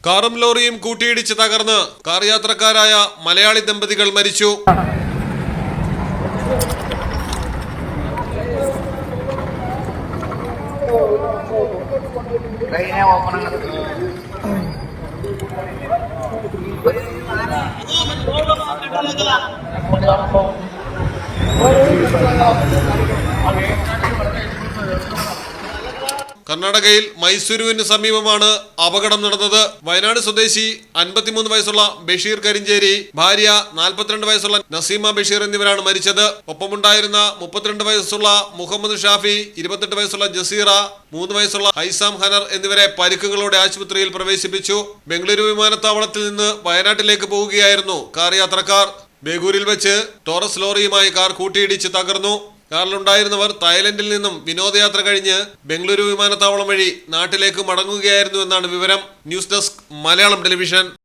കാറും ലോറിയും കൂട്ടിയിടിച്ച് തകർന്ന് കാർ യാത്രക്കാരായ മലയാളി ദമ്പതികൾ മരിച്ചു. കർണാടകയിൽ മൈസൂരുവിന് സമീപമാണ് അപകടം നടന്നത്. വയനാട് സ്വദേശി 53 വയസ്സുള്ള ബഷീർ കരിഞ്ചേരി, ഭാര്യ 42 വയസ്സുള്ള നസീമ ബഷീർ എന്നിവരാണ് മരിച്ചത്. ഒപ്പമുണ്ടായിരുന്ന 32 വയസ്സുള്ള മുഹമ്മദ് ഷാഫി, 28 വയസ്സുള്ള ജസീറ, 3 വയസ്സുള്ള ഹൈസാം ഹനർ എന്നിവരെ പരിക്കുകളോടെ ആശുപത്രിയിൽ പ്രവേശിപ്പിച്ചു. ബംഗളൂരു വിമാനത്താവളത്തിൽ നിന്ന് വയനാട്ടിലേക്ക് പോവുകയായിരുന്നു കാർ യാത്രക്കാർ. ബേഗൂരിൽ വെച്ച് ടോറസ് ലോറിയുമായി കാർ കൂട്ടിയിടിച്ച് തകർന്നു. കാറിലുണ്ടായിരുന്നവർ തായ്ലൻഡിൽ നിന്നും വിനോദയാത്ര കഴിഞ്ഞ് ബംഗളൂരു വിമാനത്താവളം വഴി നാട്ടിലേക്ക് മടങ്ങുകയായിരുന്നു എന്നാണ് വിവരം. News desk, Malayalam television.